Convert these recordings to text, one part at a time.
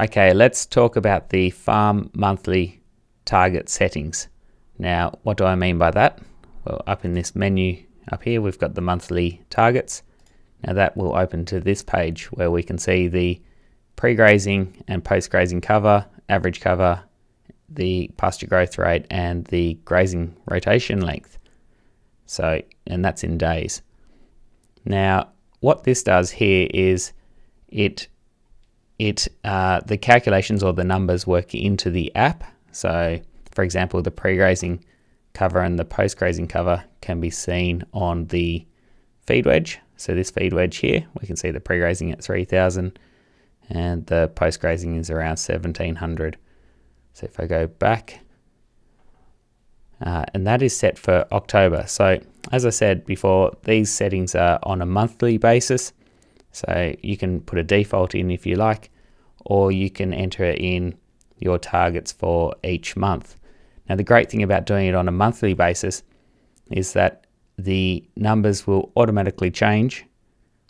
Okay, let's talk about the farm monthly target settings. Now, what do I mean by that? Well, up in this menu up here, we've got the monthly targets. Now that will open to this page where we can see the pre-grazing and post-grazing cover, average cover, the pasture growth rate, and the grazing rotation length. So, and that's in days. Now, what this does here is the calculations or the numbers work into the app. So, for example, the pre-grazing cover and the post-grazing cover can be seen on the feed wedge. So this feed wedge here, we can see the pre-grazing at 3,000 and the post-grazing is around 1,700. So if I go back, and that is set for October. So as I said before, these settings are on a monthly basis. So you can put a default in if you like, or you can enter in your targets for each month. Now the great thing about doing it on a monthly basis is that the numbers will automatically change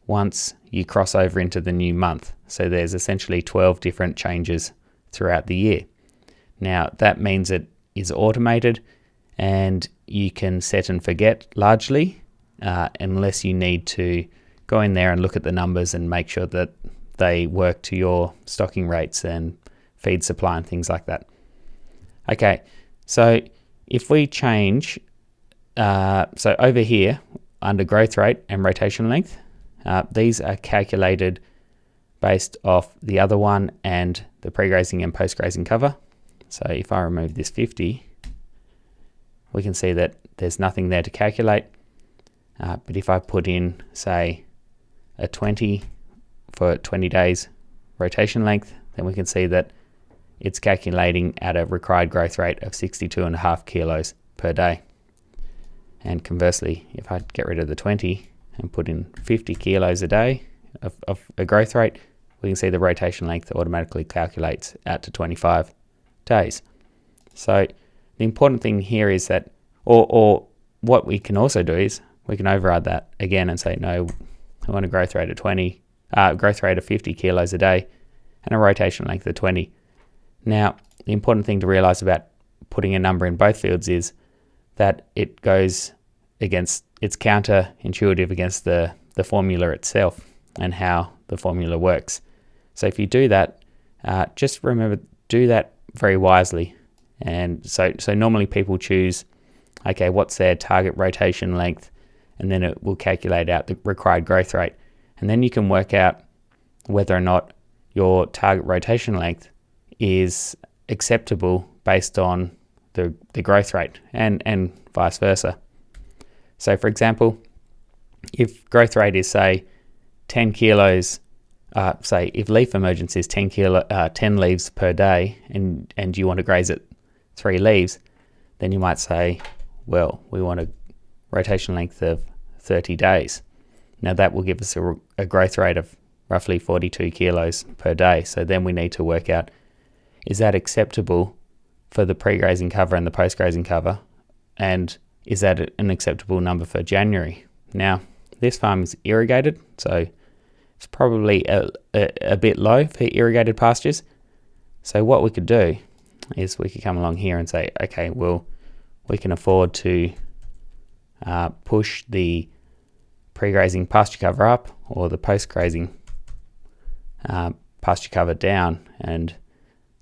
once you cross over into the new month. So there's essentially 12 different changes throughout the year. Now that means it is automated and you can set and forget largely, unless you need to go in there and look at the numbers and make sure that they work to your stocking rates and feed supply and things like that. Okay, so if we change, so over here under growth rate and rotation length, these are calculated based off the other one and the pre-grazing and post-grazing cover. So if I remove this 50, we can see that there's nothing there to calculate. But if I put in, say, a 20 for 20 days rotation length, then we can see that it's calculating at a required growth rate of 62.5 kilos per day. And conversely, if I get rid of the 20 and put in 50 kilos a day of a growth rate, we can see the rotation length automatically calculates out to 25 days. So the important thing here is that, or what we can also do is we can override that again and say, no, I want a growth rate of 50 kilos a day and a rotation length of 20. Now, the important thing to realize about putting a number in both fields is that it goes against, it's counterintuitive against the formula itself and how the formula works. So if you do that, just remember, do that very wisely. And so normally people choose, okay, what's their target rotation length? And then it will calculate out the required growth rate. And then you can work out whether or not your target rotation length is acceptable based on the growth rate and vice versa. So for example, if growth rate is say 10 kilos, say if leaf emergence is 10 leaves per day and you want to graze it 3 leaves, then you might say, well, we want a rotation length of 30 days. Now that will give us a growth rate of roughly 42 kilos per day. So then we need to work out, is that acceptable for the pre-grazing cover and the post-grazing cover? And is that an acceptable number for January? Now, this farm is irrigated, so it's probably a bit low for irrigated pastures. So what we could do is we could come along here and say, okay, well, we can afford to push the pre-grazing pasture cover up or the post-grazing pasture cover down, and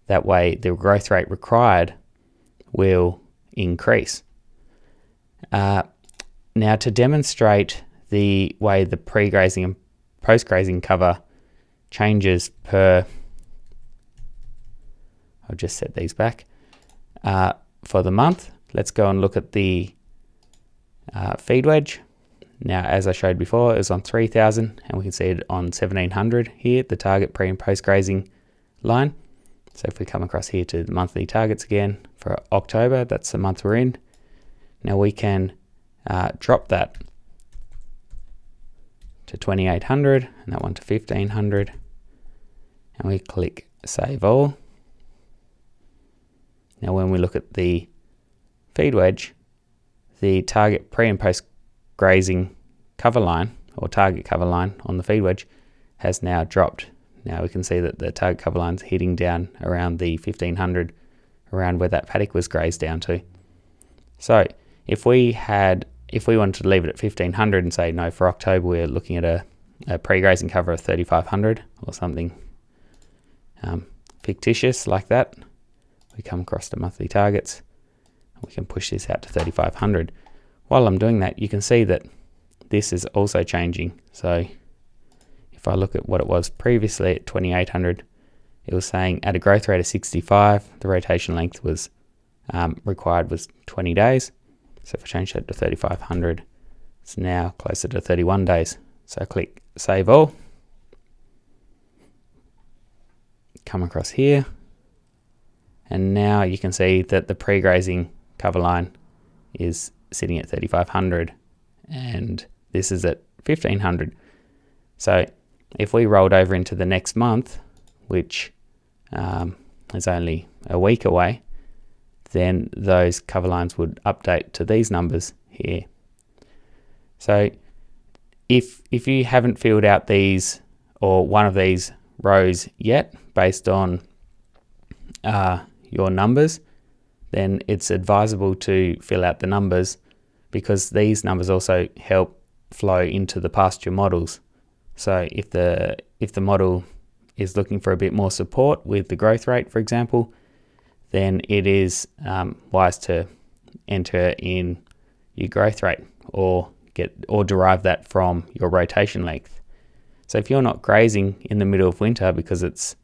that way the growth rate required will increase. Now to demonstrate the way the pre-grazing and post-grazing cover changes per, I'll just set these back, for the month, let's go and look at the feed wedge. Now, as I showed before, it was on 3,000 and we can see it on 1,700 here, the target pre and post grazing line. So if we come across here to the monthly targets again for October, that's the month we're in. Now we can drop that to 2,800 and that one to 1,500, and we click Save All. Now when we look at the feed wedge, the target pre and post grazing cover line or target cover line on the feed wedge has now dropped. Now we can see that the target cover line's hitting down around the 1500, around where that paddock was grazed down to. So if we wanted to leave it at 1500 and say no, for October we're looking at a pre-grazing cover of 3500 or something fictitious like that, we come across the monthly targets. We can push this out to 3500. While I'm doing that, you can see that this is also changing. So if I look at what it was previously at 2800, it was saying at a growth rate of 65, the rotation length was required was 20 days. So if I change that to 3500, it's now closer to 31 days. So click Save All. Come across here. And now you can see that the pre-grazing cover line is sitting at 3500 and this is at 1500. So if we rolled over into the next month, which is only a week away, then those cover lines would update to these numbers here. So if you haven't filled out these or one of these rows yet based on your numbers, then it's advisable to fill out the numbers, because these numbers also help flow into the pasture models. So if the model is looking for a bit more support with the growth rate, for example, then it is wise to enter in your growth rate or derive that from your rotation length. So if you're not grazing in the middle of winter because it's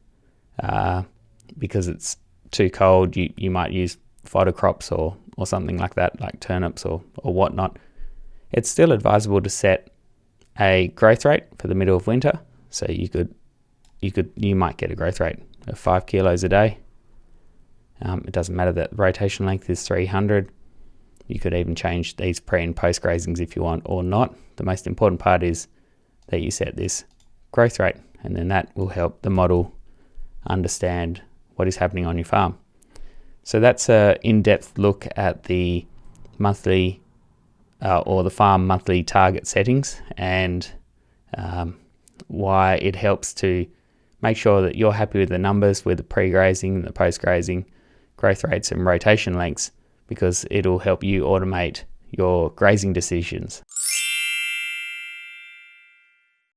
too cold, you might use fodder crops or something like that, like turnips or whatnot. It's still advisable to set a growth rate for the middle of winter. So you might get a growth rate of 5 kilos a day. It doesn't matter that rotation length is 300. You could even change these pre and post grazings if you want or not. The most important part is that you set this growth rate, and then that will help the model understand what is happening on your farm. So that's an in-depth look at the monthly or the farm monthly target settings and why it helps to make sure that you're happy with the numbers with the pre-grazing, the post-grazing, growth rates and rotation lengths, because it'll help you automate your grazing decisions.